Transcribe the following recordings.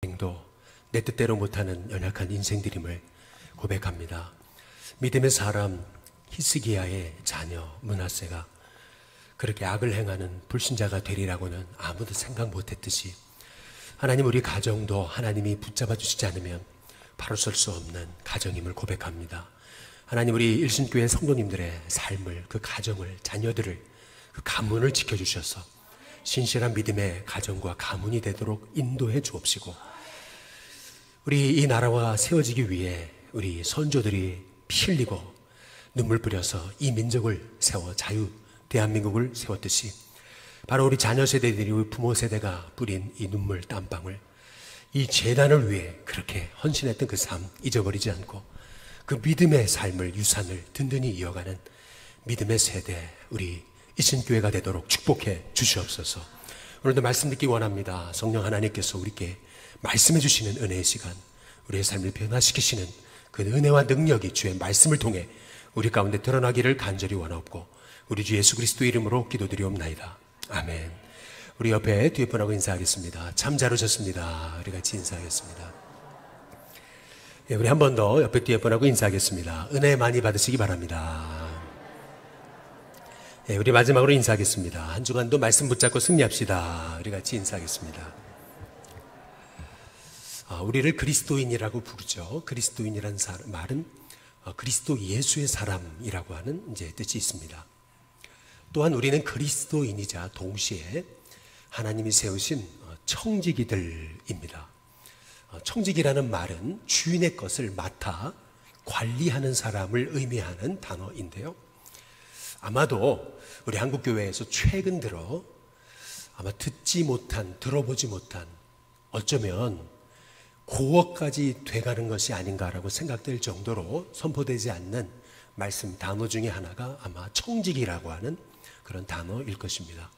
도 내 뜻대로 못하는 연약한 인생들임을 고백합니다. 믿음의 사람 히스기야의 자녀 므낫세가 그렇게 악을 행하는 불신자가 되리라고는 아무도 생각 못했듯이 하나님 우리 가정도 하나님이 붙잡아 주시지 않으면 바로 설 수 없는 가정임을 고백합니다. 하나님 우리 일신교회 성도님들의 삶을, 그 가정을, 자녀들을, 그 가문을 지켜주셔서 신실한 믿음의 가정과 가문이 되도록 인도해 주옵시고, 우리 이 나라가 세워지기 위해 우리 선조들이 피 흘리고 눈물 뿌려서 이 민족을 세워 자유 대한민국을 세웠듯이 바로 우리 자녀 세대들이, 우리 부모 세대가 뿌린 이 눈물 땀방울, 이 재단을 위해 그렇게 헌신했던 그 삶 잊어버리지 않고 그 믿음의 삶을, 유산을 든든히 이어가는 믿음의 세대, 우리 이신교회가 되도록 축복해 주시옵소서. 오늘도 말씀 듣기 원합니다. 성령 하나님께서 우리께 말씀해 주시는 은혜의 시간, 우리의 삶을 변화시키시는 그 은혜와 능력이 주의 말씀을 통해 우리 가운데 드러나기를 간절히 원하옵고 우리 주 예수 그리스도 이름으로 기도드리옵나이다. 아멘. 우리 옆에 뒤에 분하고 인사하겠습니다. 참 잘 오셨습니다. 우리 같이 인사하겠습니다. 예, 우리 한 번 더 옆에 뒤에 분하고 인사하겠습니다. 은혜 많이 받으시기 바랍니다. 예, 우리 마지막으로 인사하겠습니다. 한 주간도 말씀 붙잡고 승리합시다. 우리 같이 인사하겠습니다. 우리를 그리스도인이라고 부르죠. 그리스도인이라는 말은 그리스도 예수의 사람이라고 하는 이제 뜻이 있습니다. 또한 우리는 그리스도인이자 동시에 하나님이 세우신 청지기들입니다. 청지기라는 말은 주인의 것을 맡아 관리하는 사람을 의미하는 단어인데요. 아마도 우리 한국교회에서 최근 들어 아마 듣지 못한, 들어보지 못한, 어쩌면 고어까지 돼가는 것이 아닌가라고 생각될 정도로 선포되지 않는 말씀 단어 중에 하나가 아마 청지기라고 하는 그런 단어일 것입니다.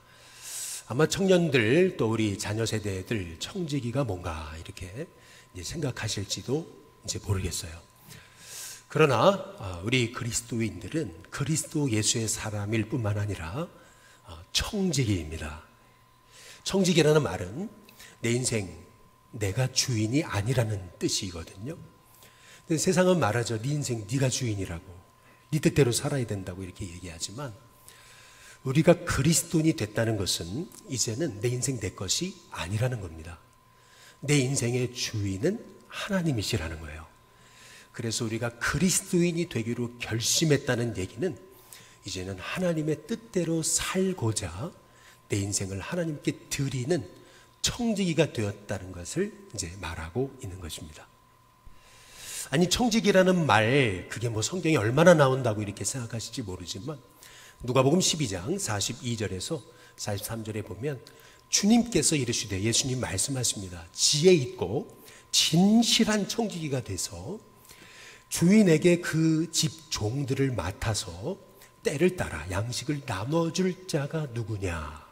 아마 청년들 또 우리 자녀 세대들 청지기가 뭔가 이렇게 이제 생각하실지도 이제 모르겠어요. 그러나 우리 그리스도인들은 그리스도 예수의 사람일 뿐만 아니라 청지기입니다. 청지기라는 말은 내 인생 내가 주인이 아니라는 뜻이거든요. 근데 세상은 말하죠. 네 인생 네가 주인이라고, 네 뜻대로 살아야 된다고 이렇게 얘기하지만 우리가 그리스도인이 됐다는 것은 이제는 내 인생 내 것이 아니라는 겁니다. 내 인생의 주인은 하나님이시라는 거예요. 그래서 우리가 그리스도인이 되기로 결심했다는 얘기는 이제는 하나님의 뜻대로 살고자 내 인생을 하나님께 드리는 청지기가 되었다는 것을 이제 말하고 있는 것입니다. 아니, 청지기라는 말, 그게 뭐 성경에 얼마나 나온다고 이렇게 생각하실지 모르지만 누가복음 12장 42절에서 43절에 보면 주님께서 이르시되, 예수님 말씀하십니다. 지혜 있고 진실한 청지기가 돼서 주인에게 그 집 종들을 맡아서 때를 따라 양식을 나눠줄 자가 누구냐.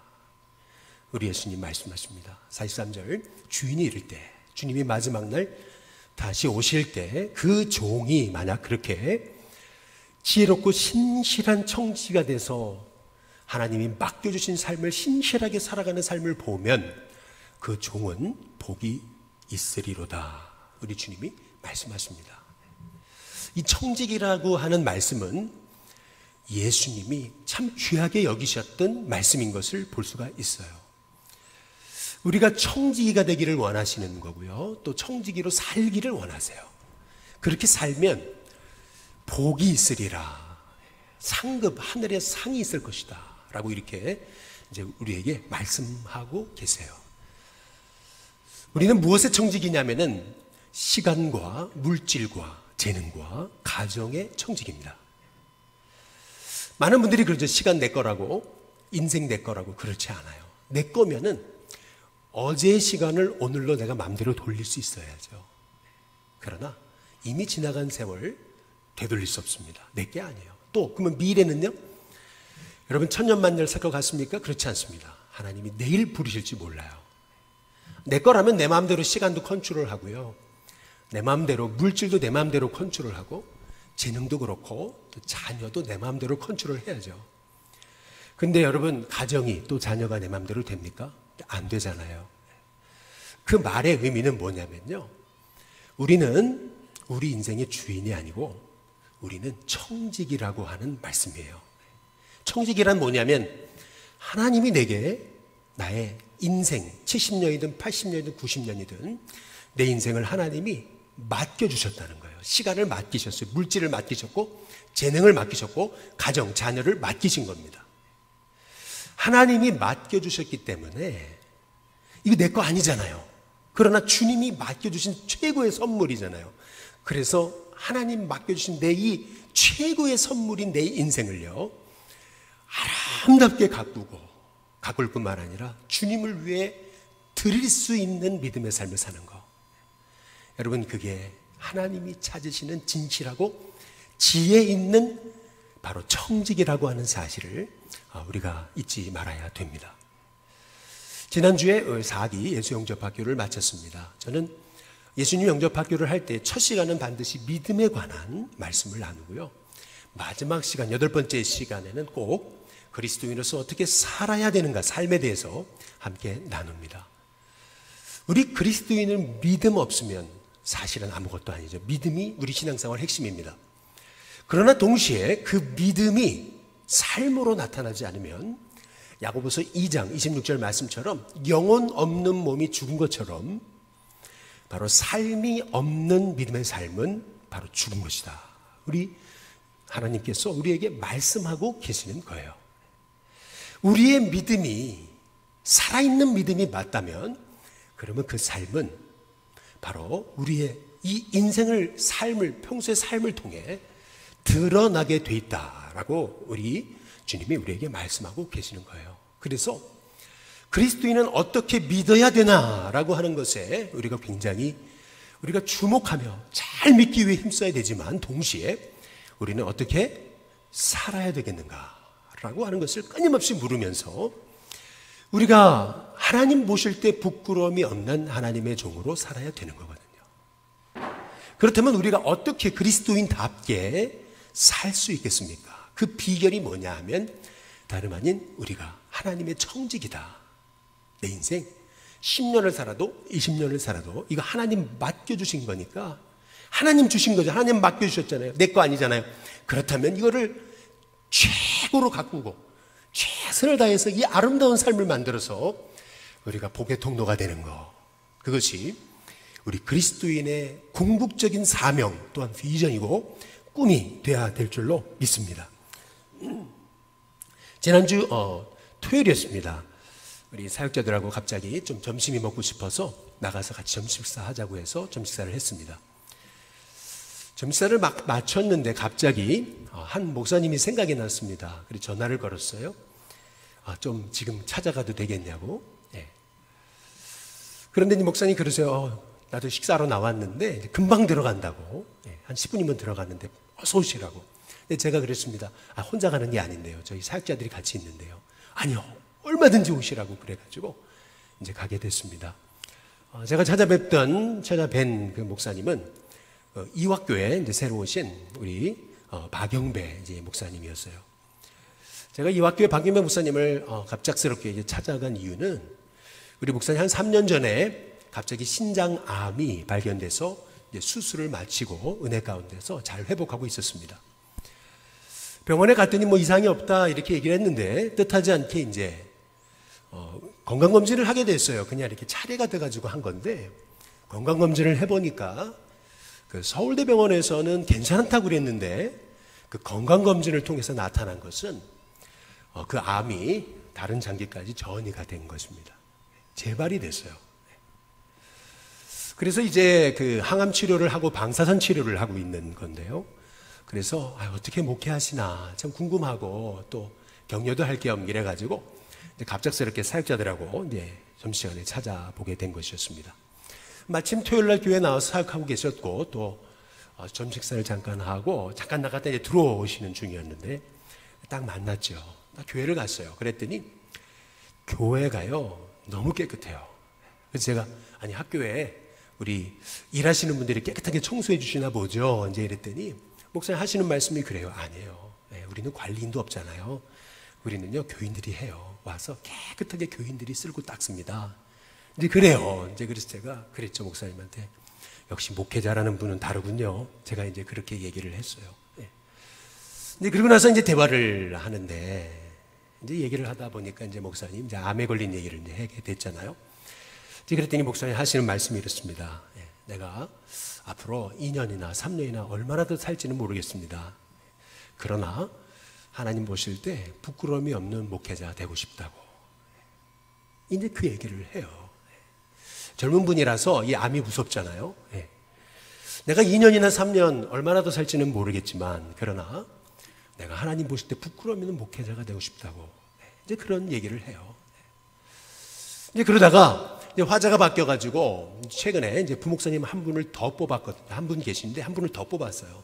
우리 예수님 말씀하십니다. 43절, 주인이 이를 때, 주님이 마지막 날 다시 오실 때 그 종이 만약 그렇게 지혜롭고 신실한 청지기가 돼서 하나님이 맡겨주신 삶을 신실하게 살아가는 삶을 보면 그 종은 복이 있으리로다. 우리 주님이 말씀하십니다. 이 청지기라고 하는 말씀은 예수님이 참 귀하게 여기셨던 말씀인 것을 볼 수가 있어요. 우리가 청지기가 되기를 원하시는 거고요. 또 청지기로 살기를 원하세요. 그렇게 살면 복이 있으리라. 상급, 하늘에 상이 있을 것이다. 라고 이렇게 이제 우리에게 말씀하고 계세요. 우리는 무엇의 청지기냐면은 시간과 물질과 재능과 가정의 청지기입니다. 많은 분들이 그러죠. 시간 내 거라고, 인생 내 거라고. 그렇지 않아요. 내 거면은 어제의 시간을 오늘로 내가 마음대로 돌릴 수 있어야죠. 그러나 이미 지나간 세월 되돌릴 수 없습니다. 내게 아니에요. 또 그러면 미래는요? 여러분 천년만년 살 것 같습니까? 그렇지 않습니다. 하나님이 내일 부르실지 몰라요. 내 거라면 내 마음대로 시간도 컨트롤하고요, 내 마음대로 물질도 내 마음대로 컨트롤하고 재능도 그렇고 또 자녀도 내 마음대로 컨트롤해야죠. 근데 여러분 가정이 또 자녀가 내 마음대로 됩니까? 안 되잖아요. 그 말의 의미는 뭐냐면요, 우리는 우리 인생의 주인이 아니고 우리는 청직이라고 하는 말씀이에요. 청직이란 뭐냐면 하나님이 내게 나의 인생 70년이든 80년이든 90년이든 내 인생을 하나님이 맡겨주셨다는 거예요. 시간을 맡기셨어요. 물질을 맡기셨고 재능을 맡기셨고 가정, 자녀를 맡기신 겁니다. 하나님이 맡겨주셨기 때문에 이거 내 거 아니잖아요. 그러나 주님이 맡겨주신 최고의 선물이잖아요. 그래서 하나님 맡겨주신 내 이 최고의 선물인 내 인생을요, 아름답게 가꿀 뿐만 아니라 주님을 위해 드릴 수 있는 믿음의 삶을 사는 거. 여러분, 그게 하나님이 찾으시는 진실하고 지혜 있는 바로 청직이라고 하는 사실을 우리가 잊지 말아야 됩니다. 지난주에 4기 예수 영접학교를 마쳤습니다. 저는 예수님 영접학교를 할 때 첫 시간은 반드시 믿음에 관한 말씀을 나누고요, 마지막 시간 8번째 시간에는 꼭 그리스도인으로서 어떻게 살아야 되는가, 삶에 대해서 함께 나눕니다. 우리 그리스도인은 믿음 없으면 사실은 아무것도 아니죠. 믿음이 우리 신앙생활 핵심입니다. 그러나 동시에 그 믿음이 삶으로 나타나지 않으면 야고보서 2장 26절 말씀처럼 영혼 없는 몸이 죽은 것처럼 바로 삶이 없는 믿음의 삶은 바로 죽은 것이다. 우리 하나님께서 우리에게 말씀하고 계시는 거예요. 우리의 믿음이 살아있는 믿음이 맞다면 그러면 그 삶은 바로 우리의 이 인생을, 삶을, 평소의 삶을 통해 드러나게 돼 있다라고 우리 주님이 우리에게 말씀하고 계시는 거예요. 그래서 그리스도인은 어떻게 믿어야 되나라고 하는 것에 우리가 굉장히 우리가 주목하며 잘 믿기 위해 힘써야 되지만 동시에 우리는 어떻게 살아야 되겠는가라고 하는 것을 끊임없이 물으면서 우리가 하나님 보실 때 부끄러움이 없는 하나님의 종으로 살아야 되는 거거든요. 그렇다면 우리가 어떻게 그리스도인답게 살 수 있겠습니까? 그 비결이 뭐냐 하면 다름 아닌 우리가 하나님의 청직이다. 내 인생 10년을 살아도 20년을 살아도 이거 하나님 맡겨주신 거니까, 하나님 주신 거죠. 하나님 맡겨주셨잖아요. 내 거 아니잖아요. 그렇다면 이거를 최고로 가꾸고 최선을 다해서 이 아름다운 삶을 만들어서 우리가 복의 통로가 되는 거, 그것이 우리 그리스도인의 궁극적인 사명 또한 비전이고 꿈이 돼야 될 줄로 믿습니다. 지난주 토요일이었습니다. 우리 사역자들하고 갑자기 좀 점심이 먹고 싶어서 나가서 같이 점심 식사 하자고 해서 점심 식사를 했습니다. 점심 식사를 막 마쳤는데 갑자기 한 목사님이 생각이 났습니다. 그래서 전화를 걸었어요. 좀 지금 찾아가도 되겠냐고. 예. 그런데 목사님이 그러세요. 나도 식사하러 나왔는데 금방 들어간다고. 예. 한 10분이면 들어갔는데 어서 오시라고. 근데 제가 그랬습니다. 혼자 가는 게 아닌데요. 저희 사역자들이 같이 있는데요. 아니요, 얼마든지 오시라고 그래가지고 이제 가게 됐습니다. 제가 찾아뵌 그 목사님은 이화교회 이제 새로 오신 우리 박영배 이제 목사님이었어요. 제가 이화교회 박영배 목사님을 갑작스럽게 이제 찾아간 이유는 우리 목사님 한 3년 전에 갑자기 신장암이 발견돼서 이제 수술을 마치고 은혜 가운데서 잘 회복하고 있었습니다. 병원에 갔더니 뭐 이상이 없다 이렇게 얘기를 했는데 뜻하지 않게 이제 건강검진을 하게 됐어요. 그냥 이렇게 차례가 돼가지고 한 건데 건강검진을 해보니까 그 서울대병원에서는 괜찮다고 그랬는데 그 건강검진을 통해서 나타난 것은 그 암이 다른 장기까지 전이가 된 것입니다. 재발이 됐어요. 그래서 이제 그 항암 치료를 하고 방사선 치료를 하고 있는 건데요. 그래서 어떻게 목회하시나 참 궁금하고 또 격려도 할 겸 이래가지고 이제 갑작스럽게 사역자들하고 이제 점심시간에 찾아보게 된 것이었습니다. 마침 토요일날 교회 나와서 사역하고 계셨고 또 점심 식사를 잠깐 하고 잠깐 나갔다 이제 들어오시는 중이었는데 딱 만났죠. 나 교회를 갔어요. 그랬더니 교회가요 너무 깨끗해요. 그래서 제가 학교에 우리 일하시는 분들이 깨끗하게 청소해 주시나 보죠. 이제 이랬더니 목사님 하시는 말씀이 그래요. 아니에요. 네, 우리는 관리인도 없잖아요. 우리는요 교인들이 해요. 와서 깨끗하게 교인들이 쓸고 닦습니다. 이제 그래요. 이제 그래서 제가 그랬죠, 목사님한테. 역시 목회자라는 분은 다르군요. 제가 이제 그렇게 얘기를 했어요. 예. 이제 그러고 나서 이제 대화를 하는데, 이제 얘기를 하다 보니까 이제 목사님, 이제 암에 걸린 얘기를 이제 하게 됐잖아요. 이제 그랬더니 목사님 하시는 말씀이 이렇습니다. 예. 내가 앞으로 2년이나 3년이나 얼마나 더 살지는 모르겠습니다. 그러나 하나님 보실 때 부끄러움이 없는 목회자 되고 싶다고. 이제 그 얘기를 해요. 젊은 분이라서 이 암이 무섭잖아요. 예. 내가 2년이나 3년 얼마나 더 살지는 모르겠지만 그러나 내가 하나님 보실 때 부끄러움 있는 목회자가 되고 싶다고. 이제 그런 얘기를 해요. 이제 그러다가 이제 화자가 바뀌어가지고 최근에 이제 부목사님 한 분을 더 뽑았거든요. 한 분 계신데 한 분을 더 뽑았어요.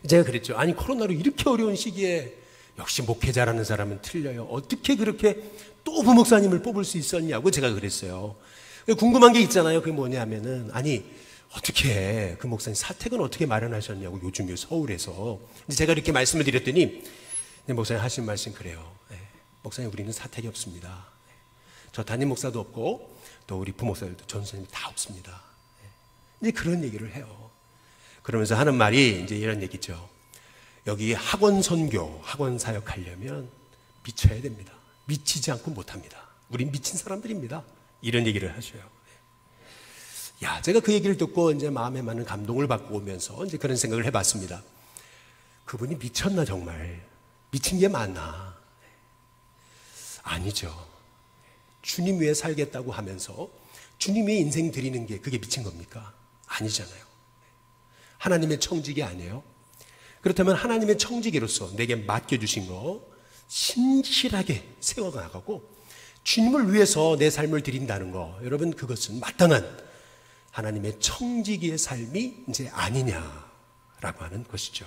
제가 그랬죠. 아니 코로나로 이렇게 어려운 시기에 역시 목회자라는 사람은 틀려요. 어떻게 그렇게 또 부목사님을 뽑을 수 있었냐고 제가 그랬어요. 궁금한 게 있잖아요. 그게 뭐냐면은 아니 어떻게 그 목사님 사택은 어떻게 마련하셨냐고 요즘 서울에서. 제가 이렇게 말씀을 드렸더니 목사님 하신 말씀 그래요. 목사님 우리는 사택이 없습니다. 저 담임 목사도 없고 또 우리 부목사들도 전선생님 다 없습니다. 이제 그런 얘기를 해요. 그러면서 하는 말이 이제 이런 얘기죠. 여기 학원 선교, 학원 사역 하려면 미쳐야 됩니다. 미치지 않고 못합니다. 우린 미친 사람들입니다. 이런 얘기를 하셔요. 야, 제가 그 얘기를 듣고 이제 마음에 많은 감동을 받고 오면서 이제 그런 생각을 해봤습니다. 그분이 미쳤나 정말? 미친 게 맞나? 아니죠. 주님 위해 살겠다고 하면서 주님 위해 인생 드리는 게 그게 미친 겁니까? 아니잖아요. 하나님의 청지기 아니에요? 그렇다면 하나님의 청지기로서 내게 맡겨주신 거 신실하게 세워나가고 주님을 위해서 내 삶을 드린다는 거, 여러분 그것은 마땅한 하나님의 청지기의 삶이 이제 아니냐라고 하는 것이죠.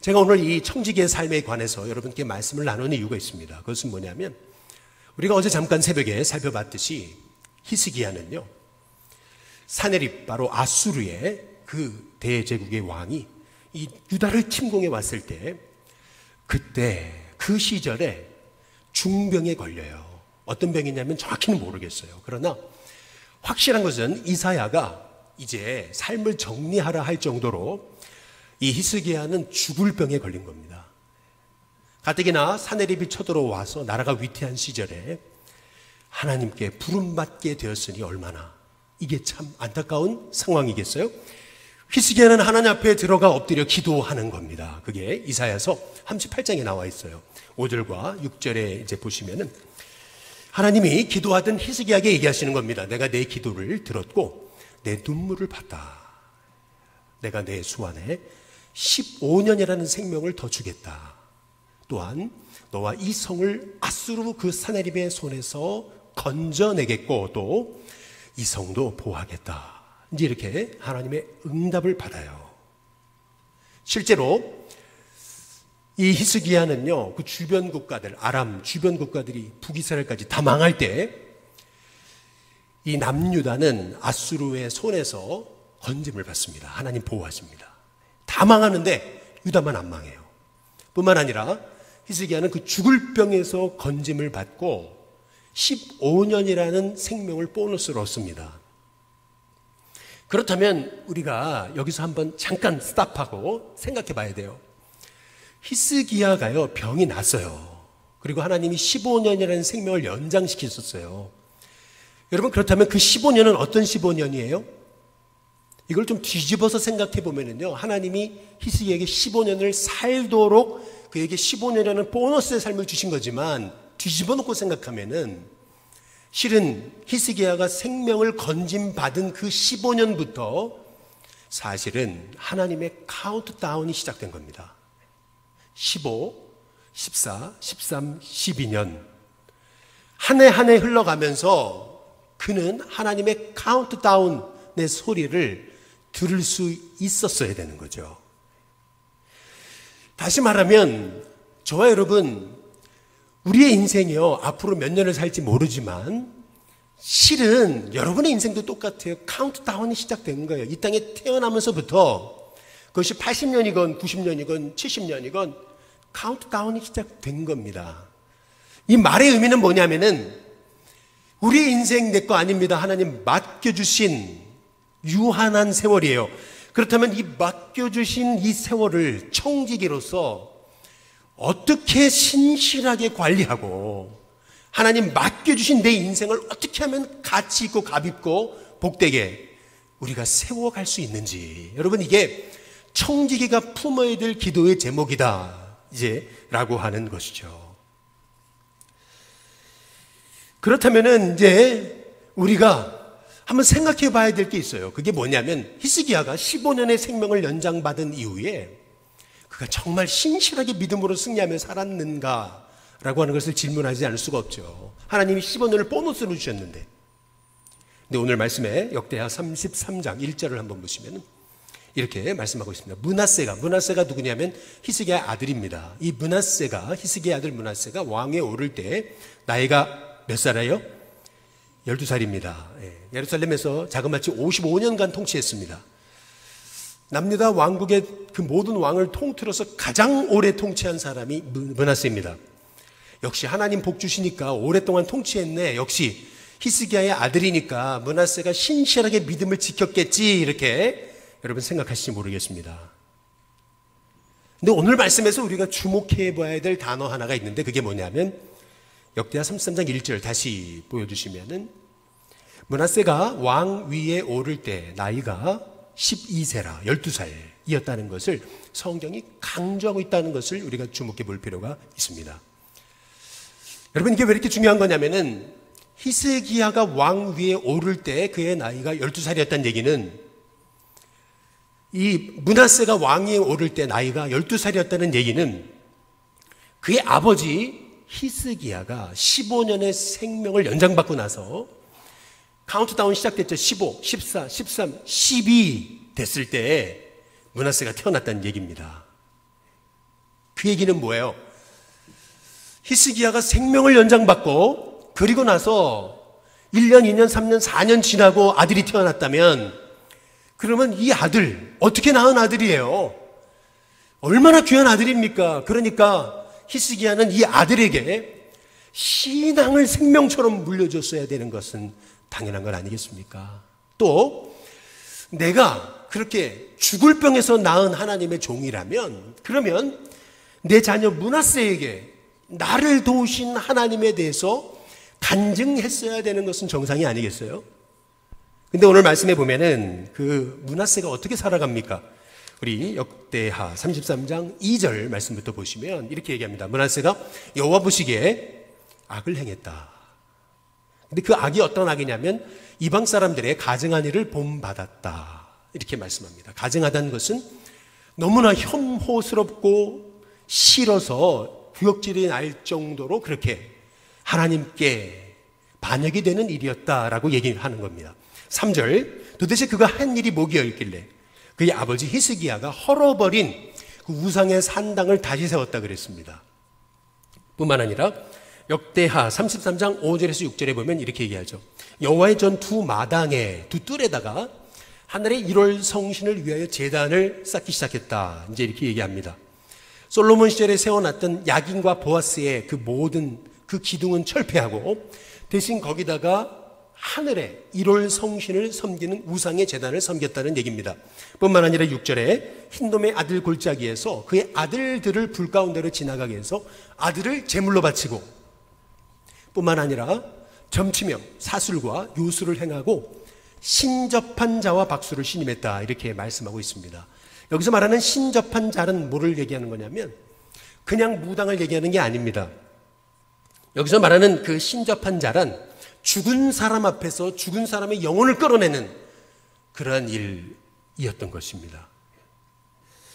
제가 오늘 이 청지기의 삶에 관해서 여러분께 말씀을 나누는 이유가 있습니다. 그것은 뭐냐면 우리가 어제 잠깐 새벽에 살펴봤듯이 히스기야는요, 사네립 바로 아수르의 그 대제국의 왕이 이 유다를 침공해 왔을 때 그때 그 시절에 중병에 걸려요. 어떤 병이냐면 정확히는 모르겠어요. 그러나 확실한 것은 이사야가 이제 삶을 정리하라 할 정도로 이 히스기야는 죽을 병에 걸린 겁니다. 가뜩이나 사네립이 쳐들어와서 나라가 위태한 시절에 하나님께 부름받게 되었으니 얼마나 이게 참 안타까운 상황이겠어요? 히스기야는 하나님 앞에 들어가 엎드려 기도하는 겁니다. 그게 이사야서 38장에 나와 있어요. 5절과 6절에 이제 보시면은 하나님이 기도하던 히스기야에게 얘기하시는 겁니다. 내가 내 기도를 들었고 내 눈물을 봤다. 내가 내 수완에 15년이라는 생명을 더 주겠다. 또한 너와 이 성을 아수르 그 사네립의 손에서 건져내겠고 또 이 성도 보호하겠다. 이제 이렇게 하나님의 응답을 받아요. 실제로 이 히스기야는요, 그 주변 국가들, 아람 주변 국가들이 북이스라엘까지 다 망할 때 이 남유다는 아수르의 손에서 건짐을 받습니다. 하나님 보호하십니다. 다 망하는데 유다만 안 망해요. 뿐만 아니라 히스기야는 그 죽을 병에서 건짐을 받고 15년이라는 생명을 보너스로 얻습니다. 그렇다면 우리가 여기서 한번 잠깐 스탑하고 생각해 봐야 돼요. 히스기야가요, 병이 났어요. 그리고 하나님이 15년이라는 생명을 연장시키셨어요. 여러분, 그렇다면 그 15년은 어떤 15년이에요? 이걸 좀 뒤집어서 생각해 보면은요, 하나님이 히스기야에게 15년을 살도록 그에게 15년이라는 보너스의 삶을 주신 거지만 뒤집어 놓고 생각하면은 실은 히스기야가 생명을 건짐받은 그 15년부터 사실은 하나님의 카운트다운이 시작된 겁니다. 15, 14, 13, 12년 한 해 한 해 흘러가면서 그는 하나님의 카운트다운의 소리를 들을 수 있었어야 되는 거죠. 다시 말하면 저와 여러분, 우리의 인생이요, 앞으로 몇 년을 살지 모르지만 실은 여러분의 인생도 똑같아요. 카운트다운이 시작된 거예요. 이 땅에 태어나면서부터 그것이 80년이건 90년이건 70년이건 카운트다운이 시작된 겁니다. 이 말의 의미는 뭐냐면은 우리 인생 내 거 아닙니다. 하나님 맡겨주신 유한한 세월이에요. 그렇다면 이 맡겨주신 이 세월을 청지기로서 어떻게 신실하게 관리하고 하나님 맡겨주신 내 인생을 어떻게 하면 가치 있고 값 있고 복되게 우리가 세워갈 수 있는지, 여러분, 이게 청지기가 품어야 될 기도의 제목이다 이제 라고 하는 것이죠. 그렇다면은 이제 우리가 한번 생각해 봐야 될 게 있어요. 그게 뭐냐면 히스기야가 15년의 생명을 연장받은 이후에 그가 정말 신실하게 믿음으로 승리하며 살았는가 라고 하는 것을 질문하지 않을 수가 없죠. 하나님이 15년을 보너스로 주셨는데. 근데 오늘 말씀에 역대하 33장 1절을 한번 보시면 이렇게 말씀하고 있습니다. 므낫세가 누구냐면 히스기야의 아들입니다. 이 므낫세가, 히스기야의 아들 므낫세가 왕에 오를 때 나이가 몇 살이에요? 12살입니다. 예루살렘에서 자그마치 55년간 통치했습니다. 남유다 왕국의 그 모든 왕을 통틀어서 가장 오래 통치한 사람이 므낫세입니다. 역시 하나님 복 주시니까 오랫동안 통치했네. 역시 히스기야의 아들이니까 므낫세가 신실하게 믿음을 지켰겠지, 이렇게 여러분 생각하실지 모르겠습니다. 근데 오늘 말씀에서 우리가 주목해 봐야 될 단어 하나가 있는데 그게 뭐냐면 역대하 33장 1절 다시 보여주시면은 므낫세가 왕 위에 오를 때 나이가 12세라 12살이었다는 것을 성경이 강조하고 있다는 것을 우리가 주목해 볼 필요가 있습니다. 여러분, 이게 왜 이렇게 중요한 거냐면은 히스기야가 왕 위에 오를 때 그의 나이가 12살이었다는 얘기는 이 므낫세가 왕 위에 오를 때 나이가 12살이었다는 얘기는 그의 아버지 히스기야가 15년의 생명을 연장받고 나서 카운트다운 시작됐죠. 15, 14, 13, 12 됐을 때 므낫세가 태어났다는 얘기입니다. 그 얘기는 뭐예요? 히스기야가 생명을 연장받고 그리고 나서 1년, 2년, 3년, 4년 지나고 아들이 태어났다면 그러면 이 아들, 어떻게 낳은 아들이에요? 얼마나 귀한 아들입니까? 그러니까 히스기야는 이 아들에게 신앙을 생명처럼 물려줬어야 되는 것은 당연한 건 아니겠습니까? 또 내가 그렇게 죽을 병에서 낳은 하나님의 종이라면 그러면 내 자녀 므낫세에게 나를 도우신 하나님에 대해서 간증했어야 되는 것은 정상이 아니겠어요? 근데 오늘 말씀해 보면은 그 므낫세가 어떻게 살아갑니까? 우리 역대하 33장 2절 말씀부터 보시면 이렇게 얘기합니다. 므낫세가 여호와 보시기에 악을 행했다. 근데 그 악이 어떤 악이냐면 이방 사람들의 가증한 일을 본받았다. 이렇게 말씀합니다. 가증하다는 것은 너무나 혐오스럽고 싫어서 구역질이 날 정도로 그렇게 하나님께 반역이 되는 일이었다라고 얘기하는 겁니다. 3절, 도대체 그가 한 일이 뭐기였길래 그의 아버지 히스기야가 헐어버린 그 우상의 산당을 다시 세웠다 그랬습니다. 뿐만 아니라 역대하 33장 5절에서 6절에 보면 이렇게 얘기하죠. 여호와의 전 두 마당에 두 뜰에다가 하늘의 1월 성신을 위하여 제단을 쌓기 시작했다. 이제 이렇게 얘기합니다. 솔로몬 시절에 세워놨던 야긴과 보아스의 그 모든 그 기둥은 철폐하고 대신 거기다가 하늘의 1월 성신을 섬기는 우상의 제단을 섬겼다는 얘기입니다. 뿐만 아니라 6절에 흰돔의 아들 골짜기에서 그의 아들들을 불 가운데로 지나가게 해서 아들을 제물로 바치고 뿐만 아니라 점치며 사술과 요술을 행하고 신접한 자와 박수를 신임했다. 이렇게 말씀하고 있습니다. 여기서 말하는 신접한 자는 뭐를 얘기하는 거냐면 그냥 무당을 얘기하는 게 아닙니다. 여기서 말하는 그 신접한 자란 죽은 사람 앞에서 죽은 사람의 영혼을 끌어내는 그러한 일이었던 것입니다.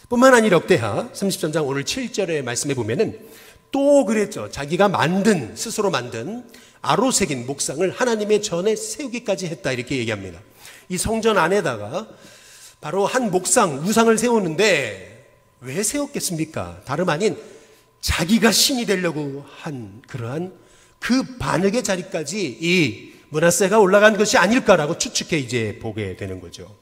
뿐만 아니라 역대하 33장 오늘 7절의 말씀에 보면은 또 그랬죠. 자기가 스스로 만든 아로새긴 목상을 하나님의 전에 세우기까지 했다. 이렇게 얘기합니다. 이 성전 안에다가 바로 한 목상, 우상을 세우는데 왜 세웠겠습니까? 다름 아닌 자기가 신이 되려고 한 그러한 그 반역의 자리까지 이 므낫세가 올라간 것이 아닐까라고 추측해 이제 보게 되는 거죠.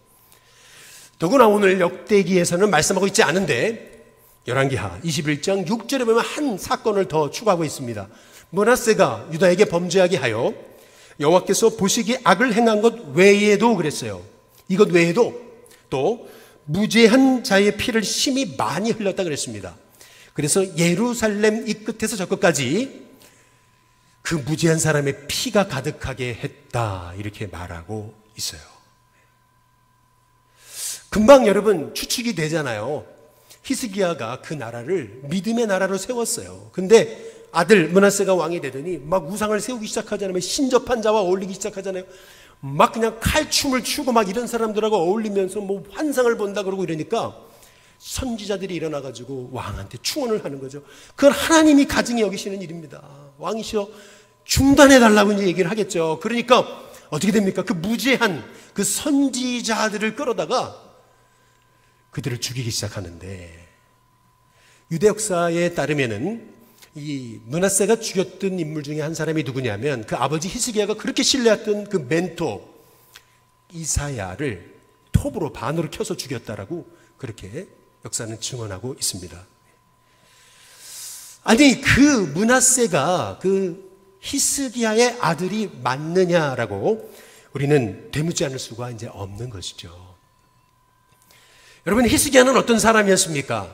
더구나 오늘 역대기에서는 말씀하고 있지 않은데 열왕기하 21장 6절에 보면 한 사건을 더 추가하고 있습니다. 므낫세가 유다에게 범죄하게 하여 여호와께서 보시기에 악을 행한 것 외에도 그랬어요. 이것 외에도 또 무죄한 자의 피를 심히 많이 흘렸다 그랬습니다. 그래서 예루살렘 이 끝에서 저 끝까지 그 무죄한 사람의 피가 가득하게 했다 이렇게 말하고 있어요. 금방 여러분 추측이 되잖아요. 히스기야가 그 나라를 믿음의 나라로 세웠어요. 근데 아들 므낫세가 왕이 되더니 막 우상을 세우기 시작하잖아요. 신접한 자와 어울리기 시작하잖아요. 막 그냥 칼춤을 추고 막 이런 사람들하고 어울리면서 뭐 환상을 본다 그러고 이러니까 선지자들이 일어나가지고 왕한테 충언을 하는 거죠. 그건 하나님이 가증히 여기시는 일입니다. 왕이시여 중단해달라고 이제 얘기를 하겠죠. 그러니까 어떻게 됩니까? 그 무죄한 그 선지자들을 끌어다가 그들을 죽이기 시작하는데, 유대 역사에 따르면은 이 므낫세가 죽였던 인물 중에 한 사람이 누구냐면 그 아버지 히스기야가 그렇게 신뢰했던 그 멘토 이사야를 톱으로 반으로 켜서 죽였다라고 그렇게 역사는 증언하고 있습니다. 아니 그 므낫세가 그 히스기야의 아들이 맞느냐라고 우리는 되묻지 않을 수가 이제 없는 것이죠. 여러분, 히스기야는 어떤 사람이었습니까?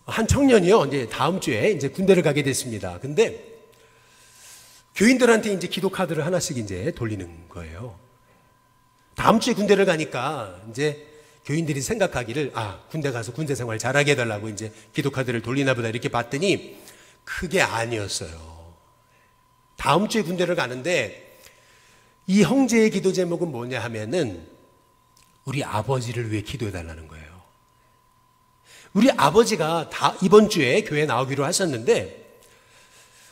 한 청년이요, 이제 다음 주에 이제 군대를 가게 됐습니다. 근데 교인들한테 이제 기도 카드를 하나씩 이제 돌리는 거예요. 다음 주에 군대를 가니까 이제 교인들이 생각하기를 군대 가서 군대 생활 잘하게 해달라고 이제 기도 카드를 돌리나 보다 이렇게 봤더니 그게 아니었어요. 다음 주에 군대를 가는데 이 형제의 기도 제목은 뭐냐 하면은 우리 아버지를 위해 기도해달라는 거예요. 우리 아버지가 이번 주에 교회에 나오기로 하셨는데,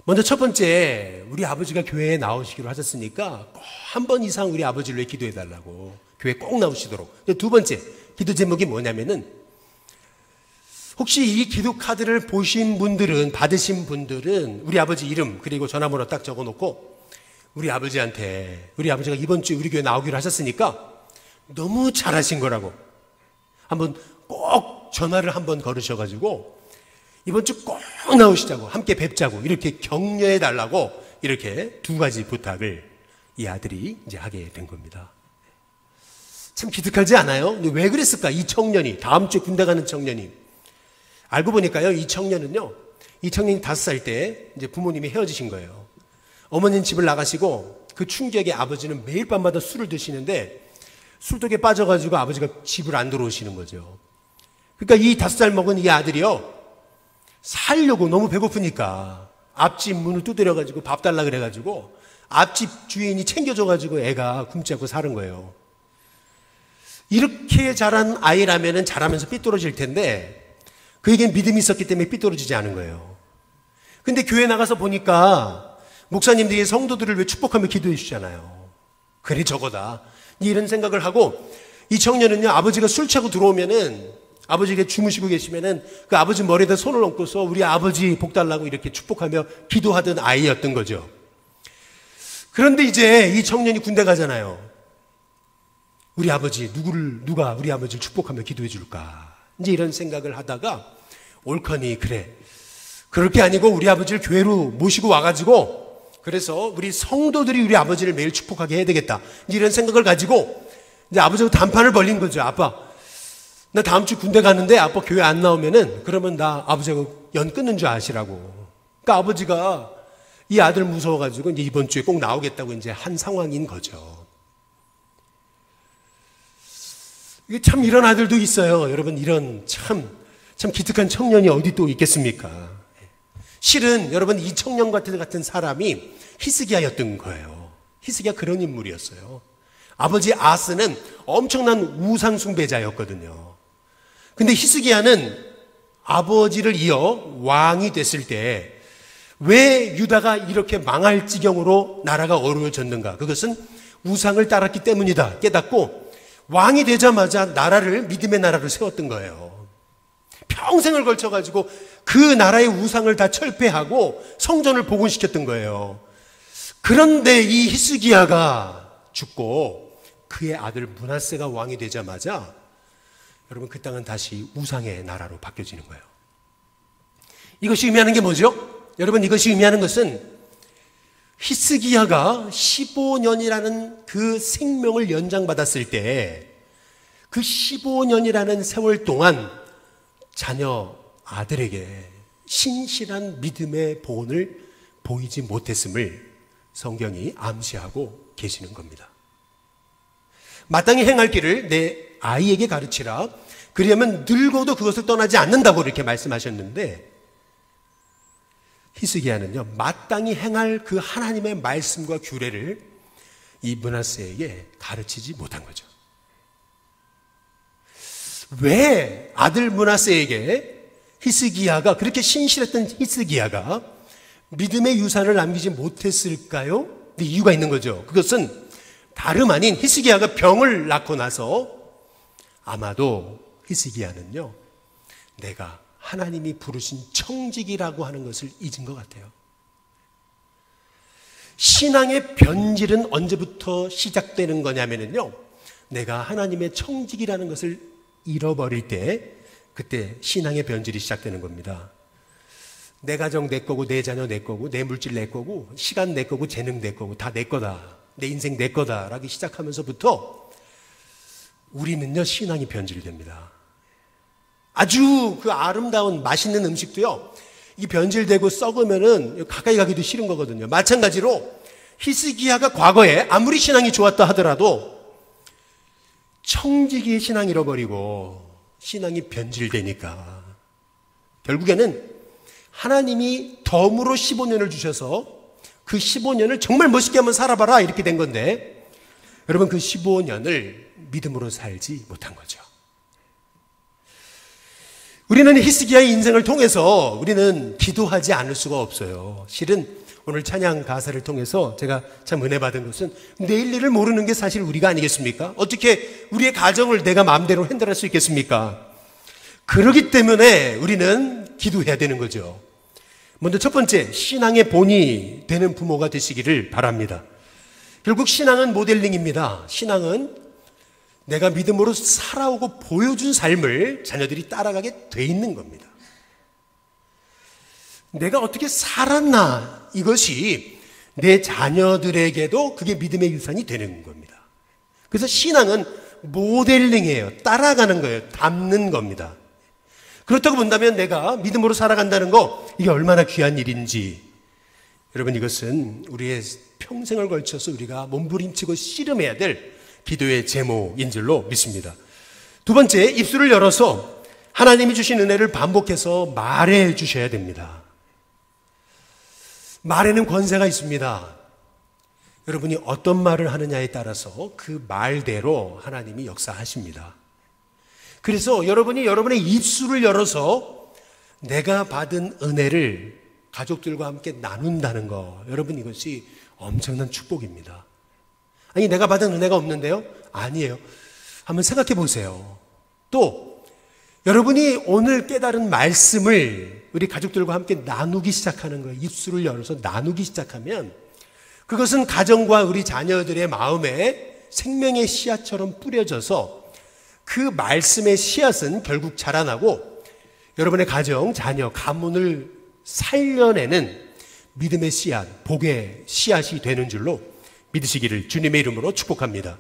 먼저 첫 번째 우리 아버지가 교회에 나오시기로 하셨으니까 꼭 한 번 이상 우리 아버지를 위해 기도해달라고, 교회에 꼭 나오시도록. 두 번째 기도 제목이 뭐냐면은, 혹시 이 기도 카드를 보신 분들은, 받으신 분들은 우리 아버지 이름 그리고 전화번호 딱 적어놓고 우리 아버지한테, 우리 아버지가 이번 주에 우리 교회 나오기로 하셨으니까 너무 잘하신 거라고 한번 꼭 전화를 한번 걸으셔가지고 이번 주 꼭 나오시자고, 함께 뵙자고 이렇게 격려해 달라고, 이렇게 두 가지 부탁을 이 아들이 이제 하게 된 겁니다. 참 기특하지 않아요? 근데 왜 그랬을까? 이 청년이, 다음 주에 군대 가는 청년이, 알고 보니까요, 이 청년이 5살 때 이제 부모님이 헤어지신 거예요. 어머니는 집을 나가시고 그 충격에 아버지는 매일 밤마다 술을 드시는데 술독에 빠져가지고 아버지가 집을 안 들어오시는 거죠. 그러니까 이 5살 먹은 이 아들이요, 살려고 너무 배고프니까 앞집 문을 두드려가지고 밥 달라 그래가지고 앞집 주인이 챙겨줘가지고 애가 굶지 않고 사는 거예요. 이렇게 자란 아이라면 자라면서 삐뚤어질 텐데 그에겐 믿음이 있었기 때문에 삐뚤어지지 않은 거예요. 근데 교회 나가서 보니까 목사님들이 성도들을 왜 축복하며 기도해 주잖아요. 그래 저거다, 이런 생각을 하고, 이 청년은요, 아버지가 술 취하고 들어오면은, 아버지가 주무시고 계시면은 그 아버지 머리에다 손을 얹고서 우리 아버지 복 달라고 이렇게 축복하며 기도하던 아이였던 거죠. 그런데 이제 이 청년이 군대 가잖아요. 우리 아버지, 누가 우리 아버지를 축복하며 기도해 줄까? 이제 이런 생각을 하다가 옳거니, 그래, 그럴 게 아니고 우리 아버지를 교회로 모시고 와가지고, 그래서 우리 성도들이 우리 아버지를 매일 축복하게 해야 되겠다, 이제 이런 생각을 가지고 이제 아버지하고 단판을 벌린 거죠. 아빠, 나 다음 주 군대 가는데 아빠 교회 안 나오면은 그러면 나 아버지하고 연 끊는 줄 아시라고. 그러니까 아버지가 이 아들 무서워가지고 이제 이번 주에 꼭 나오겠다고 이제 한 상황인 거죠. 이게 참 이런 아들도 있어요. 여러분, 이런 참 기특한 청년이 어디 또 있겠습니까? 실은 여러분, 이 청년 같은 사람이 히스기야였던 거예요. 히스기야 그런 인물이었어요. 아버지 아스는 엄청난 우상 숭배자였거든요. 근데 히스기야는 아버지를 이어 왕이 됐을 때 왜 유다가 이렇게 망할 지경으로 나라가 어려워졌는가? 그것은 우상을 따랐기 때문이다 깨닫고 왕이 되자마자 나라를, 믿음의 나라를 세웠던 거예요. 평생을 걸쳐가지고 그 나라의 우상을 다 철폐하고 성전을 복원시켰던 거예요. 그런데 이 히스기야가 죽고 그의 아들 므낫세가 왕이 되자마자 여러분, 그 땅은 다시 우상의 나라로 바뀌어지는 거예요. 이것이 의미하는 게 뭐죠? 여러분, 이것이 의미하는 것은 히스기야가 15년이라는 그 생명을 연장받았을 때 그 15년이라는 세월 동안 자녀 아들에게 신실한 믿음의 본을 보이지 못했음을 성경이 암시하고 계시는 겁니다. 마땅히 행할 길을 내 아이에게 가르치라. 그리하면 늙어도 그것을 떠나지 않는다고 이렇게 말씀하셨는데, 히스기야는요, 마땅히 행할 그 하나님의 말씀과 규례를 이 므낫세에게 가르치지 못한 거죠. 왜 아들 므낫세에게 히스기야가, 그렇게 신실했던 히스기야가 믿음의 유산을 남기지 못했을까요? 이유가 있는 거죠. 그것은 다름 아닌 히스기야가 병을 낳고 나서 아마도 히스기야는요, 내가 하나님이 부르신 청직이라고 하는 것을 잊은 것 같아요. 신앙의 변질은 언제부터 시작되는 거냐면요, 내가 하나님의 청직이라는 것을 잃어버릴 때, 그때 신앙의 변질이 시작되는 겁니다. 내 가정 내 거고, 내 자녀 내 거고, 내 물질 내 거고, 시간 내 거고, 재능 내 거고, 다 내 거다, 내 인생 내 거다 라기 시작하면서부터 우리는요, 신앙이 변질됩니다. 아주 그 아름다운 맛있는 음식도요, 이 변질되고 썩으면은 가까이 가기도 싫은 거거든요. 마찬가지로 히스기야가 과거에 아무리 신앙이 좋았다 하더라도 청지기의 신앙 잃어버리고 신앙이 변질되니까 결국에는 하나님이 덤으로 15년을 주셔서 그 15년을 정말 멋있게 한번 살아봐라 이렇게 된 건데, 여러분 그 15년을 믿음으로 살지 못한 거죠. 우리는 히스기야의 인생을 통해서 우리는 기도하지 않을 수가 없어요. 실은 오늘 찬양 가사를 통해서 제가 참 은혜 받은 것은, 내일 일을 모르는 게 사실 우리가 아니겠습니까? 어떻게 우리의 가정을 내가 마음대로 핸들할 수 있겠습니까? 그렇기 때문에 우리는 기도해야 되는 거죠. 먼저 첫 번째, 신앙의 본이 되는 부모가 되시기를 바랍니다. 결국 신앙은 모델링입니다. 신앙은 내가 믿음으로 살아오고 보여준 삶을 자녀들이 따라가게 돼 있는 겁니다. 내가 어떻게 살았나, 이것이 내 자녀들에게도 그게 믿음의 유산이 되는 겁니다. 그래서 신앙은 모델링이에요. 따라가는 거예요. 닮는 겁니다. 그렇다고 본다면 내가 믿음으로 살아간다는 거, 이게 얼마나 귀한 일인지, 여러분 이것은 우리의 평생을 걸쳐서 우리가 몸부림치고 씨름해야 될 기도의 제목인 줄로 믿습니다. 두 번째, 입술을 열어서 하나님이 주신 은혜를 반복해서 말해 주셔야 됩니다. 말에는 권세가 있습니다. 여러분이 어떤 말을 하느냐에 따라서 그 말대로 하나님이 역사하십니다. 그래서 여러분이 여러분의 입술을 열어서 내가 받은 은혜를 가족들과 함께 나눈다는 거, 여러분 이것이 엄청난 축복입니다. 아니, 내가 받은 은혜가 없는데요? 아니에요. 한번 생각해 보세요. 또 여러분이 오늘 깨달은 말씀을 우리 가족들과 함께 나누기 시작하는 거예요. 입술을 열어서 나누기 시작하면 그것은 가정과 우리 자녀들의 마음에 생명의 씨앗처럼 뿌려져서 그 말씀의 씨앗은 결국 자라나고 여러분의 가정, 자녀, 가문을 살려내는 믿음의 씨앗, 복의 씨앗이 되는 줄로 믿으시기를 주님의 이름으로 축복합니다.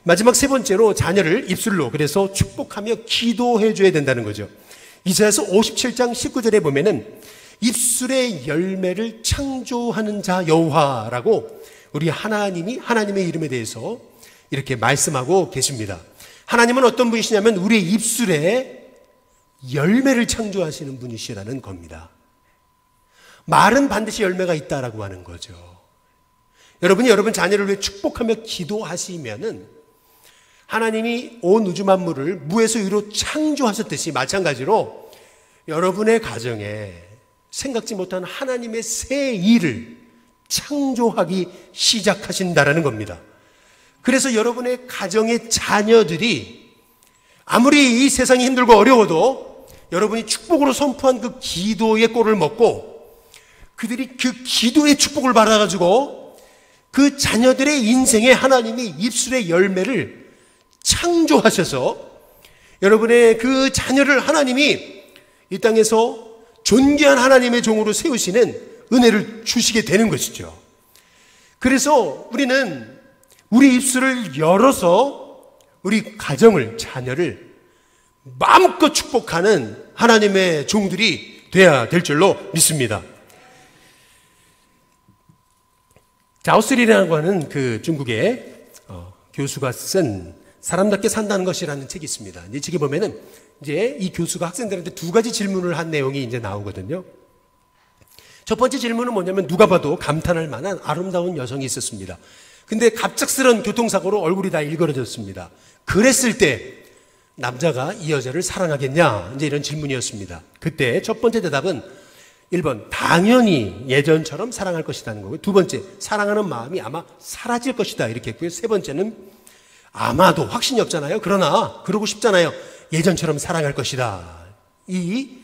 마지막 세 번째로, 자녀를 입술로, 그래서 축복하며 기도해 줘야 된다는 거죠. 이사야서 57장 19절에 보면은 입술의 열매를 창조하는 자 여호와라고 우리 하나님이 하나님의 이름에 대해서 이렇게 말씀하고 계십니다. 하나님은 어떤 분이시냐면 우리의 입술에 열매를 창조하시는 분이시라는 겁니다. 말은 반드시 열매가 있다라고 하는 거죠. 여러분이 여러분 자녀를 위해 축복하며 기도하시면은 하나님이 온 우주 만물을 무에서 유로 창조하셨듯이 마찬가지로 여러분의 가정에 생각지 못한 하나님의 새 일을 창조하기 시작하신다라는 겁니다. 그래서 여러분의 가정의 자녀들이 아무리 이 세상이 힘들고 어려워도 여러분이 축복으로 선포한 그 기도의 꼴을 먹고 그들이 그 기도의 축복을 받아가지고 그 자녀들의 인생에 하나님이 입술의 열매를 창조하셔서 여러분의 그 자녀를 하나님이 이 땅에서 존귀한 하나님의 종으로 세우시는 은혜를 주시게 되는 것이죠. 그래서 우리는 우리 입술을 열어서 우리 가정을, 자녀를 마음껏 축복하는 하나님의 종들이 돼야 될 줄로 믿습니다. 자오스리라고 하는 그 중국의 교수가 쓴 사람답게 산다는 것이라는 책이 있습니다. 이 책에 보면은 이제 이 교수가 학생들한테 두 가지 질문을 한 내용이 이제 나오거든요. 첫 번째 질문은 뭐냐면 누가 봐도 감탄할 만한 아름다운 여성이 있었습니다. 근데 갑작스런 교통사고로 얼굴이 다 일그러졌습니다. 그랬을 때 남자가 이 여자를 사랑하겠냐? 이제 이런 질문이었습니다. 그때 첫 번째 대답은 1번, 당연히 예전처럼 사랑할 것이라는 거고요. 두 번째, 사랑하는 마음이 아마 사라질 것이다. 이렇게 했고요. 세 번째는 아마도, 확신이 없잖아요. 그러나, 그러고 싶잖아요. 예전처럼 사랑할 것이다. 이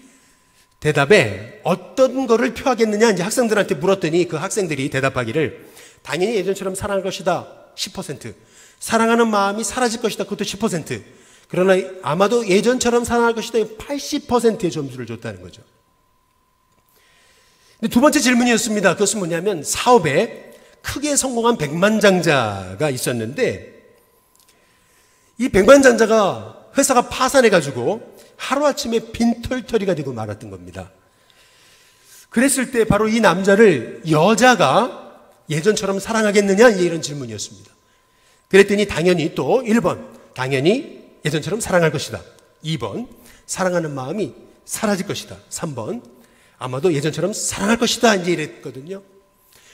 대답에 어떤 거를 표하겠느냐 이제 학생들한테 물었더니 그 학생들이 대답하기를 당연히 예전처럼 사랑할 것이다. 10%. 사랑하는 마음이 사라질 것이다. 그것도 10%. 그러나 아마도 예전처럼 사랑할 것이다. 80%의 점수를 줬다는 거죠. 두 번째 질문이었습니다. 그것은 뭐냐면 사업에 크게 성공한 백만장자가 있었는데 이 백만장자가 회사가 파산해가지고 하루아침에 빈털터리가 되고 말았던 겁니다. 그랬을 때 바로 이 남자를 여자가 예전처럼 사랑하겠느냐 이런 질문이었습니다. 그랬더니 당연히 또 1번 당연히 예전처럼 사랑할 것이다. 2번 사랑하는 마음이 사라질 것이다. 3번 아마도 예전처럼 사랑할 것이다. 이제 이랬거든요.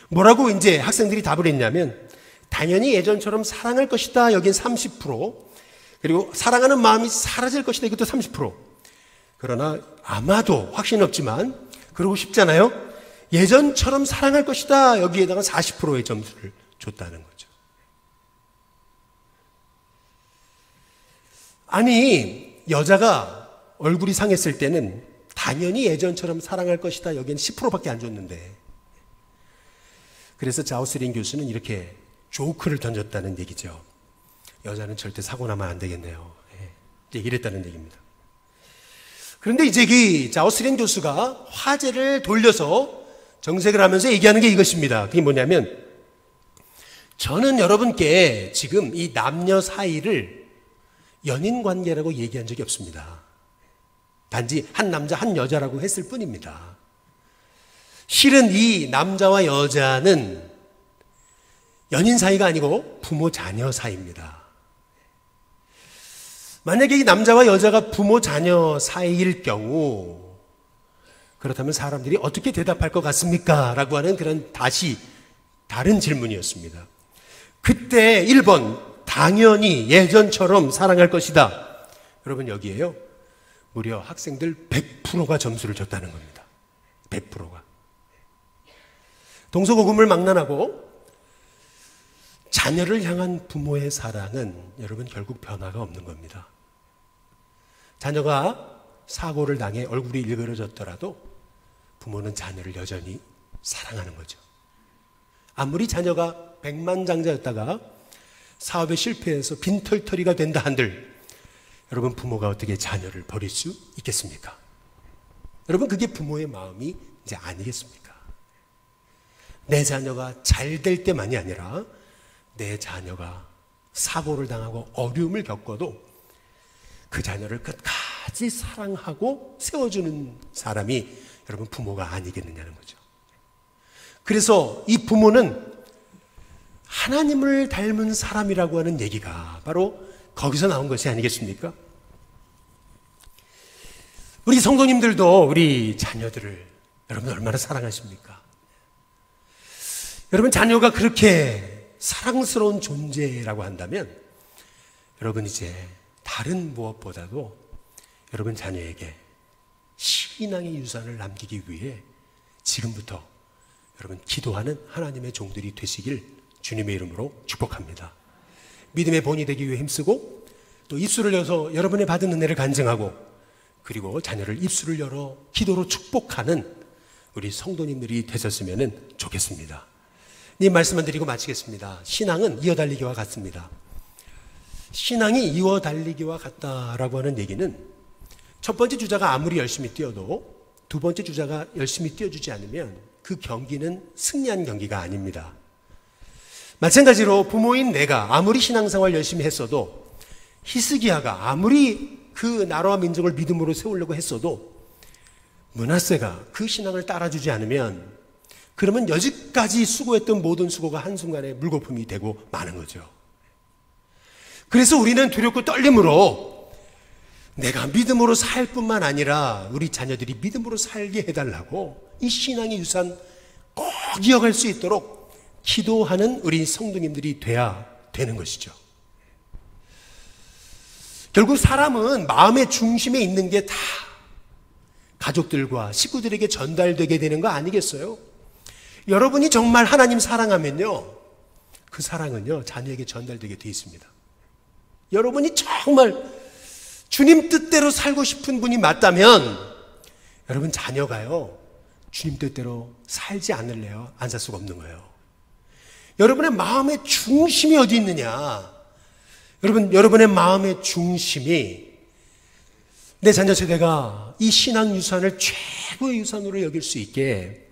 뭐라고 이제 학생들이 답을 했냐면 당연히 예전처럼 사랑할 것이다. 여긴 30%. 그리고 사랑하는 마음이 사라질 것이다. 이것도 30%. 그러나 아마도 확신 없지만 그러고 싶잖아요. 예전처럼 사랑할 것이다. 여기에다가 40%의 점수를 줬다는 거죠. 아니 여자가 얼굴이 상했을 때는 당연히 예전처럼 사랑할 것이다. 여기엔 10%밖에 안 줬는데. 그래서 자오스린 교수는 이렇게 조크를 던졌다는 얘기죠. 여자는 절대 사고 나면 안 되겠네요. 얘기를 했다는 얘기입니다. 그런데 이제 그 자오스린 교수가 화제를 돌려서 정색을 하면서 얘기하는 게 이것입니다. 그게 뭐냐면 저는 여러분께 지금 이 남녀 사이를 연인 관계라고 얘기한 적이 없습니다. 단지 한 남자 한 여자라고 했을 뿐입니다. 실은 이 남자와 여자는 연인 사이가 아니고 부모 자녀 사이입니다. 만약에 이 남자와 여자가 부모 자녀 사이일 경우 그렇다면 사람들이 어떻게 대답할 것 같습니까? 라고 하는 그런 다시 다른 질문이었습니다. 그때 1번 당연히 예전처럼 사랑할 것이다. 여러분 여기에요. 무려 학생들 100%가 점수를 줬다는 겁니다. 100%가. 동서고금을 망라하고 자녀를 향한 부모의 사랑은 여러분 결국 변화가 없는 겁니다. 자녀가 사고를 당해 얼굴이 일그러졌더라도 부모는 자녀를 여전히 사랑하는 거죠. 아무리 자녀가 백만장자였다가 사업에 실패해서 빈털터리가 된다 한들 여러분 부모가 어떻게 자녀를 버릴 수 있겠습니까? 여러분 그게 부모의 마음이 이제 아니겠습니까? 내 자녀가 잘 될 때만이 아니라 내 자녀가 사고를 당하고 어려움을 겪어도 그 자녀를 끝까지 사랑하고 세워주는 사람이 여러분 부모가 아니겠느냐는 거죠. 그래서 이 부모는 하나님을 닮은 사람이라고 하는 얘기가 바로 거기서 나온 것이 아니겠습니까? 우리 성도님들도 우리 자녀들을 여러분 얼마나 사랑하십니까? 여러분 자녀가 그렇게 사랑스러운 존재라고 한다면 여러분 이제 다른 무엇보다도 여러분 자녀에게 신앙의 유산을 남기기 위해 지금부터 여러분 기도하는 하나님의 종들이 되시길 주님의 이름으로 축복합니다. 믿음의 본이 되기 위해 힘쓰고 또 입술을 열어서 여러분의 받은 은혜를 간증하고 그리고 자녀를 입술을 열어 기도로 축복하는 우리 성도님들이 되셨으면 좋겠습니다. 이 말씀을 드리고 마치겠습니다. 신앙은 이어달리기와 같습니다. 신앙이 이어달리기와 같다라고 하는 얘기는 첫 번째 주자가 아무리 열심히 뛰어도 두 번째 주자가 열심히 뛰어주지 않으면 그 경기는 승리한 경기가 아닙니다. 마찬가지로 부모인 내가 아무리 신앙생활 열심히 했어도, 히스기야가 아무리 그 나라와 민족을 믿음으로 세우려고 했어도 므낫세가 그 신앙을 따라주지 않으면, 그러면 여지까지 수고했던 모든 수고가 한순간에 물거품이 되고 마는 거죠. 그래서 우리는 두렵고 떨림으로 내가 믿음으로 살 뿐만 아니라 우리 자녀들이 믿음으로 살게 해달라고 이 신앙의 유산 꼭 이어갈 수 있도록 기도하는 우리 성도님들이 돼야 되는 것이죠. 결국 사람은 마음의 중심에 있는 게 다 가족들과 식구들에게 전달되게 되는 거 아니겠어요? 여러분이 정말 하나님 사랑하면요, 그 사랑은요 자녀에게 전달되게 돼 있습니다. 여러분이 정말 주님 뜻대로 살고 싶은 분이 맞다면 여러분 자녀가요 주님 뜻대로 살지 않을래요? 안 살 수가 없는 거예요. 여러분의 마음의 중심이 어디 있느냐? 여러분의 마음의 중심이 내 자녀 세대가 이 신앙 유산을 최고의 유산으로 여길 수 있게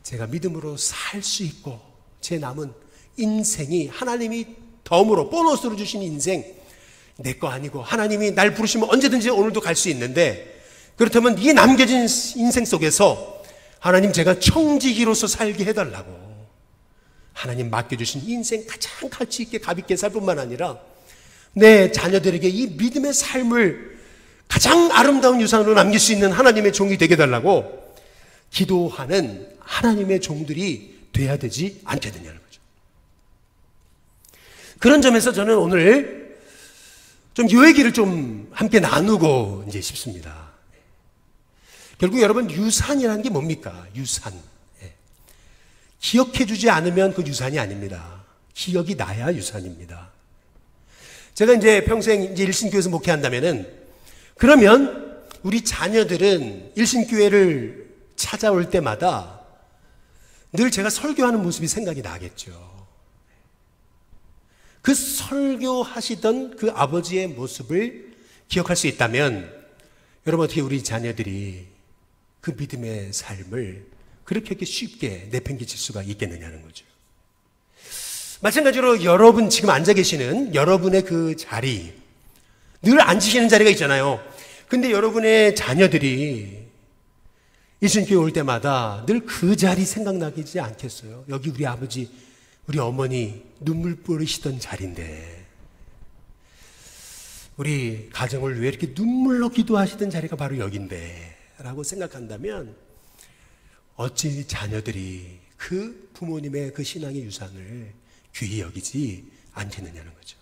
제가 믿음으로 살 수 있고, 제 남은 인생이 하나님이 덤으로 보너스로 주신 인생, 내 거 아니고 하나님이 날 부르시면 언제든지 오늘도 갈 수 있는데, 그렇다면 이 남겨진 인생 속에서 하나님 제가 청지기로서 살게 해달라고 하나님 맡겨주신 인생 가장 가치 있게 가볍게 살 뿐만 아니라 내 자녀들에게 이 믿음의 삶을 가장 아름다운 유산으로 남길 수 있는 하나님의 종이 되게 해달라고 기도하는 하나님의 종들이 돼야 되지 않겠느냐는 거죠. 그런 점에서 저는 오늘 좀 이 얘기를 좀 함께 나누고 이제 싶습니다. 결국 여러분 유산이라는 게 뭡니까? 유산. 기억해주지 않으면 그 유산이 아닙니다. 기억이 나야 유산입니다. 제가 이제 평생 이제 일신교회에서 목회한다면은, 그러면 우리 자녀들은 일신교회를 찾아올 때마다 늘 제가 설교하는 모습이 생각이 나겠죠. 그 설교하시던 그 아버지의 모습을 기억할 수 있다면 여러분 어떻게 우리 자녀들이 그 믿음의 삶을 그렇게 쉽게 내팽개칠 수가 있겠느냐는 거죠. 마찬가지로 여러분 지금 앉아 계시는 여러분의 그 자리, 늘 앉으시는 자리가 있잖아요. 근데 여러분의 자녀들이 일신교회 올 때마다 늘 그 자리 생각나지 않겠어요? 여기 우리 아버지, 우리 어머니 눈물 뿌리시던 자리인데, 우리 가정을 왜 이렇게 눈물로 기도하시던 자리가 바로 여긴데 라고 생각한다면 어찌 자녀들이 그 부모님의 그 신앙의 유산을 귀히 여기지 않겠느냐는 거죠.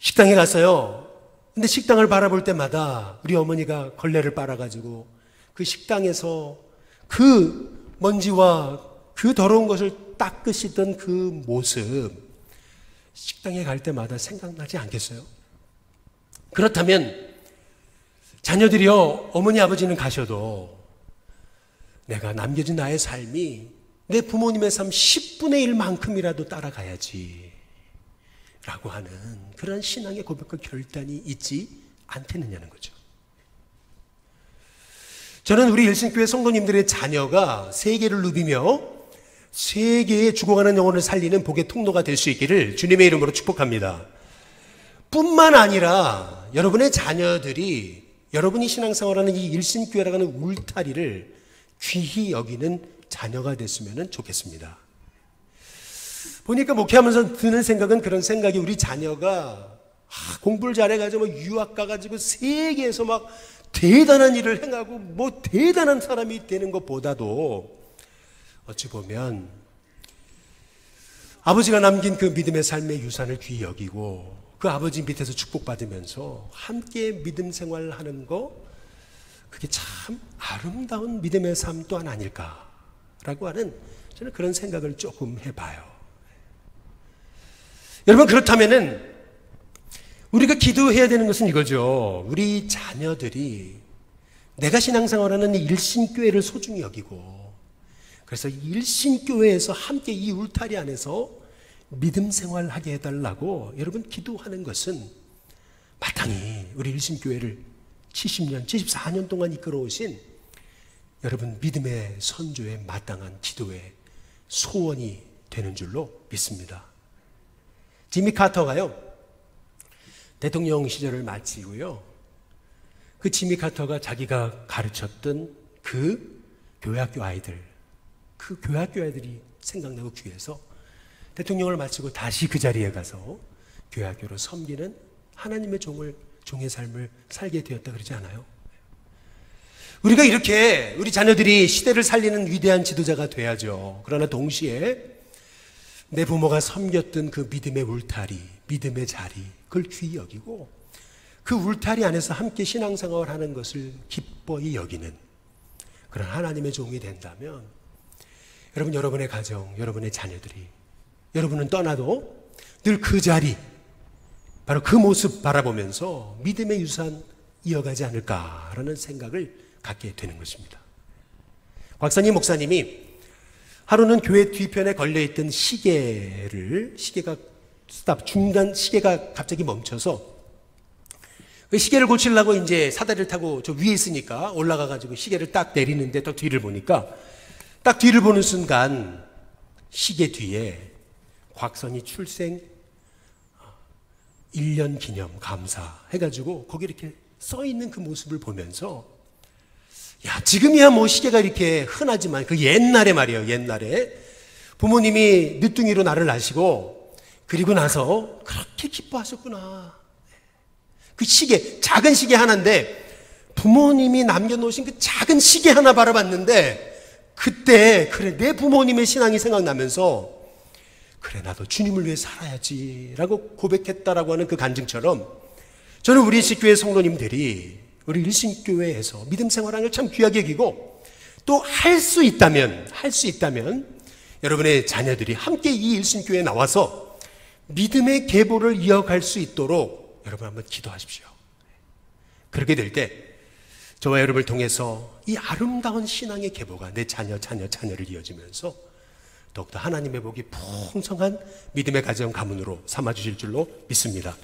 식당에 갔어요. 근데 식당을 바라볼 때마다 우리 어머니가 걸레를 빨아가지고 그 식당에서 그 먼지와 그 더러운 것을 닦으시던 그 모습, 식당에 갈 때마다 생각나지 않겠어요? 그렇다면 자녀들이요, 어머니 아버지는 가셔도 내가 남겨진 나의 삶이 내 부모님의 삶 10분의 1만큼이라도 따라가야지 라고 하는 그런 신앙의 고백과 결단이 있지 않겠느냐는 거죠. 저는 우리 일신교회 성도님들의 자녀가 세계를 누비며 세계에 죽어가는 영혼을 살리는 복의 통로가 될 수 있기를 주님의 이름으로 축복합니다. 뿐만 아니라 여러분의 자녀들이 여러분이 신앙생활하는 이 일신교회라고 하는 울타리를 귀히 여기는 자녀가 됐으면 좋겠습니다. 보니까 목회하면서 드는 생각은 그런 생각이, 우리 자녀가 공부를 잘해가지고 유학 가가지고 세계에서 막 대단한 일을 행하고 뭐 대단한 사람이 되는 것보다도 어찌 보면 아버지가 남긴 그 믿음의 삶의 유산을 귀히 여기고 그 아버지 밑에서 축복받으면서 함께 믿음 생활하는 거, 그게 참 아름다운 믿음의 삶 또한 아닐까라고 하는 저는 그런 생각을 조금 해봐요. 여러분, 그렇다면은 우리가 기도해야 되는 것은 이거죠. 우리 자녀들이 내가 신앙생활하는 일신교회를 소중히 여기고, 그래서 일신교회에서 함께 이 울타리 안에서 믿음 생활하게 해달라고 여러분 기도하는 것은 마땅히 우리 일신교회를 70년, 74년 동안 이끌어오신 여러분 믿음의 선조의 마땅한 기도의 소원이 되는 줄로 믿습니다. 지미 카터가요, 대통령 시절을 마치고요, 그 지미 카터가 자기가 가르쳤던 그 교회학교 아이들, 그 교회학교 아이들이 생각나고 귀해서 대통령을 마치고 다시 그 자리에 가서 교회학교로 섬기는 하나님의 종의 삶을 살게 되었다 그러지 않아요? 우리가 이렇게 우리 자녀들이 시대를 살리는 위대한 지도자가 돼야죠. 그러나 동시에 내 부모가 섬겼던 그 믿음의 울타리, 믿음의 자리, 그걸 귀히 여기고 그 울타리 안에서 함께 신앙생활을 하는 것을 기뻐히 여기는 그런 하나님의 종이 된다면 여러분, 여러분의 가정, 여러분의 자녀들이 여러분은 떠나도 늘 그 자리, 바로 그 모습 바라보면서 믿음의 유산 이어가지 않을까라는 생각을 갖게 되는 것입니다. 곽선희 목사님이 하루는 교회 뒤편에 걸려있던 시계가 갑자기 멈춰서 그 시계를 고치려고 이제 사다리를 타고 저 위에 있으니까 올라가가지고 시계를 딱 내리는데 또 뒤를 보니까 딱 뒤를 보는 순간 시계 뒤에 곽선희 출생 1년 기념 감사 해가지고 거기 이렇게 써 있는 그 모습을 보면서 야, 지금이야 뭐 시계가 이렇게 흔하지만 그 옛날에 말이에요. 옛날에 부모님이 늦둥이로 나를 낳으시고 그리고 나서 그렇게 기뻐하셨구나. 그 시계, 작은 시계 하나인데 부모님이 남겨놓으신 그 작은 시계 하나 바라봤는데 그때 그래 내 부모님의 신앙이 생각나면서 그래 나도 주님을 위해 살아야지 라고 고백했다라고 하는 그 간증처럼 저는 우리 일신교회 성도님들이 우리 일신교회에서 믿음 생활하는 걸 참 귀하게 여기고 또 할 수 있다면 여러분의 자녀들이 함께 이 일신교회에 나와서 믿음의 계보를 이어갈 수 있도록 여러분 한번 기도하십시오. 그렇게 될 때 저와 여러분을 통해서 이 아름다운 신앙의 계보가 내 자녀를 이어지면서 더욱더 하나님의 복이 풍성한 믿음의 가정 가문으로 삼아주실 줄로 믿습니다.